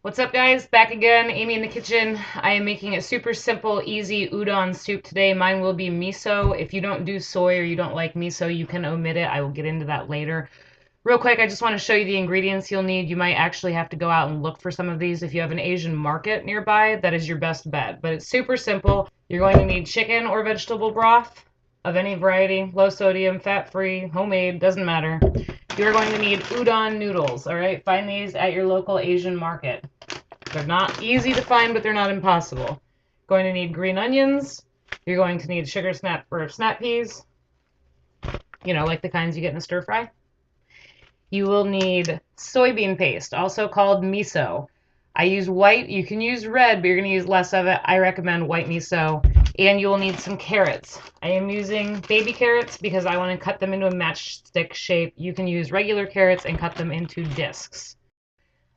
What's up, guys? Back again, Amy in the kitchen. I am making a super simple, easy udon soup today. Mine will be miso. If you don't do soy or you don't like miso, you can omit it. I will get into that later. Real quick, I just want to show you the ingredients you'll need. You might actually have to go out and look for some of these. If you have an Asian market nearby, that is your best bet. But it's super simple. You're going to need chicken or vegetable broth of any variety, low sodium, fat-free, homemade, doesn't matter. You're going to need udon noodles, all right? Find these at your local Asian market. They're not easy to find, but they're not impossible. Going to need green onions. You're going to need sugar snap or snap peas, like the kinds you get in a stir fry. You will need soybean paste, also called miso. I use white. You can use red, but you're going to use less of it. I recommend white miso. And you will need some carrots. I am using baby carrots because I want to cut them into a matchstick shape. You can use regular carrots and cut them into discs.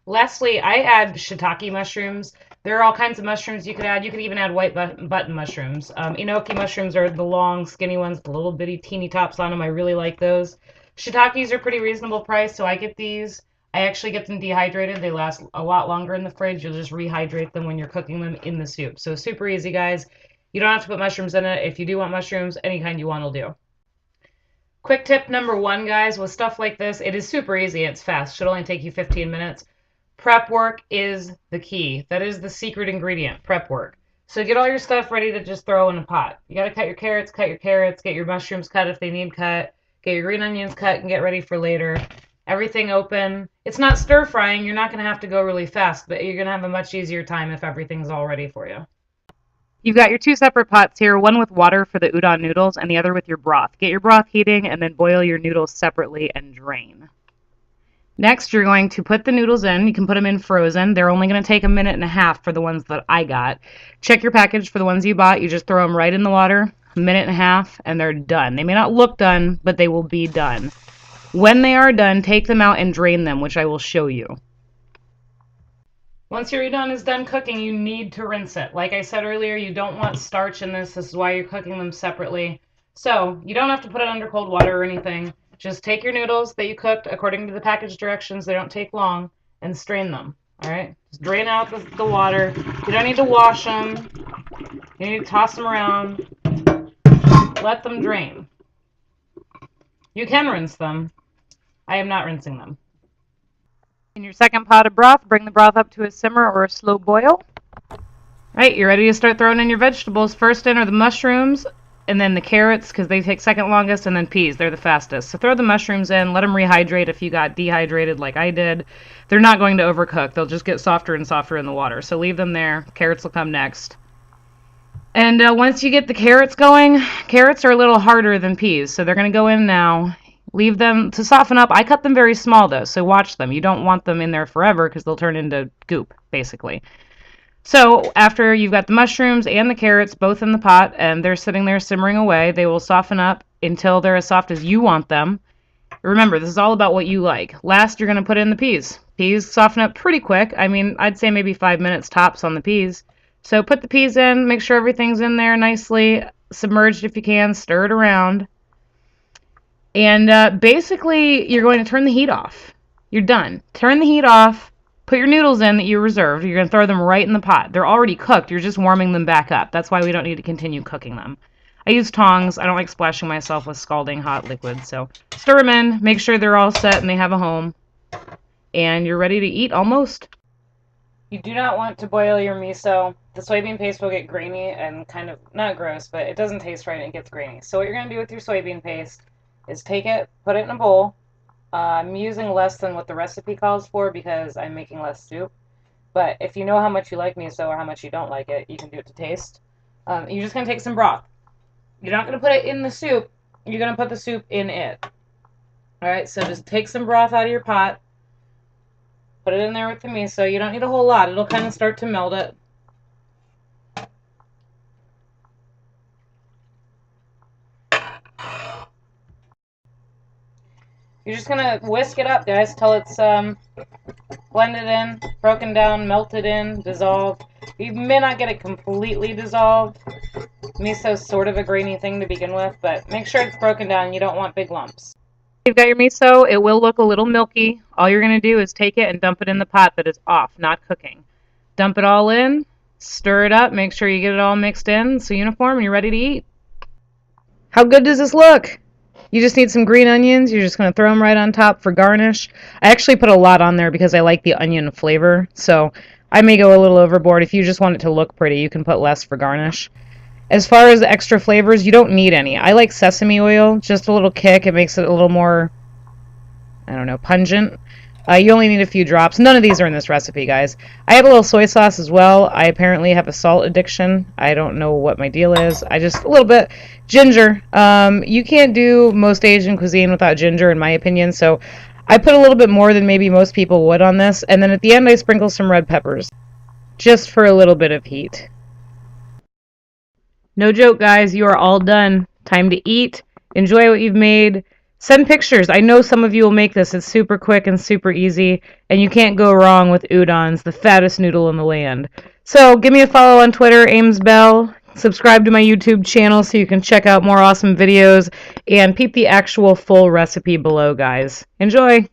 Lastly, I add shiitake mushrooms. There are all kinds of mushrooms you could add. You could even add white button mushrooms. Enoki mushrooms are the long, skinny ones, the little bitty teeny tops on them. I really like those. Shiitakes are pretty reasonable price, so I get these. I actually get them dehydrated. They last a lot longer in the fridge. You'll just rehydrate them when you're cooking them in the soup. So super easy, guys. You don't have to put mushrooms in it. If you do want mushrooms, any kind you want will do. Quick tip number one, guys, with stuff like this, it is super easy. It's fast. Should only take you 15 minutes. Prep work is the key. That is the secret ingredient, prep work. So get all your stuff ready to just throw in a pot. You got to cut your carrots, get your mushrooms cut if they need cut, get your green onions cut and get ready for later. Everything open. It's not stir frying. You're not going to have to go really fast, but you're going to have a much easier time if everything's all ready for you. You've got your two separate pots here, one with water for the udon noodles and the other with your broth. Get your broth heating and then boil your noodles separately and drain. Next, you're going to put the noodles in. You can put them in frozen. They're only going to take a minute and a half for the ones that I got. Check your package for the ones you bought. You just throw them right in the water, a minute and a half, and they're done. They may not look done, but they will be done. When they are done, take them out and drain them, which I will show you. Once your udon is done cooking, you need to rinse it. Like I said earlier, you don't want starch in this. This is why you're cooking them separately. So you don't have to put it under cold water or anything. Just take your noodles that you cooked according to the package directions. They don't take long, and strain them. All right? Just drain out the water. You don't need to wash them. You need to toss them around. Let them drain. You can rinse them. I am not rinsing them. In your second pot of broth, bring the broth up to a simmer or a slow boil. All right, you're ready to start throwing in your vegetables. First in are the mushrooms, and then the carrots, because they take second longest, and then peas. They're the fastest. So throw the mushrooms in. Let them rehydrate if you got dehydrated like I did. They're not going to overcook. They'll just get softer and softer in the water. So leave them there. Carrots will come next. And once you get the carrots going, carrots are a little harder than peas, so they're going to go in now. Leave them to soften up. I cut them very small, though, so watch them. You don't want them in there forever because they'll turn into goop, basically. So after you've got the mushrooms and the carrots both in the pot and they're sitting there simmering away, they will soften up until they're as soft as you want them. Remember, this is all about what you like. Last, you're going to put in the peas. Peas soften up pretty quick. I mean, I'd say maybe 5 minutes tops on the peas. So put the peas in, make sure everything's in there nicely, submerged if you can, stir it around. And basically, you're going to turn the heat off. You're done. Turn the heat off. Put your noodles in that you reserved. You're going to throw them right in the pot. They're already cooked. You're just warming them back up. That's why we don't need to continue cooking them. I use tongs. I don't like splashing myself with scalding hot liquid. So stir them in. Make sure they're all set and they have a home. And you're ready to eat almost. You do not want to boil your miso. The soybean paste will get grainy and kind of, not gross, but it doesn't taste right and it gets grainy. So what you're going to do with your soybean paste is take it, put it in a bowl. I'm using less than what the recipe calls for because I'm making less soup. But if you know how much you like miso or how much you don't like it, you can do it to taste. You're just going to take some broth. You're not going to put it in the soup. You're going to put the soup in it. Alright, so just take some broth out of your pot. Put it in there with the miso. You don't need a whole lot. It'll kind of start to melt it. You're just going to whisk it up, guys, till it's blended in, broken down, melted in, dissolved. You may not get it completely dissolved. Miso's sort of a grainy thing to begin with, but make sure it's broken down. You don't want big lumps. You've got your miso. It will look a little milky. All you're going to do is take it and dump it in the pot that is off, not cooking. Dump it all in, stir it up, make sure you get it all mixed in, so uniform, and you're ready to eat. How good does this look? You just need some green onions. You're just going to throw them right on top for garnish. I actually put a lot on there because I like the onion flavor, so I may go a little overboard. If you just want it to look pretty, you can put less for garnish. As far as extra flavors, you don't need any. I like sesame oil, just a little kick. It makes it a little more, I don't know, pungent. You only need a few drops. None of these are in this recipe, guys. I have a little soy sauce as well. I apparently have a salt addiction. I don't know what my deal is. I just, a little bit. Ginger. You can't do most Asian cuisine without ginger, in my opinion, so I put a little bit more than maybe most people would on this, and then at the end I sprinkle some red peppers, just for a little bit of heat. No joke, guys. You are all done. Time to eat. Enjoy what you've made. Send pictures. I know some of you will make this. It's super quick and super easy, and you can't go wrong with udons, the fattest noodle in the land. So give me a follow on Twitter, AimsBell. Subscribe to my YouTube channel so you can check out more awesome videos, and peep the actual full recipe below, guys. Enjoy!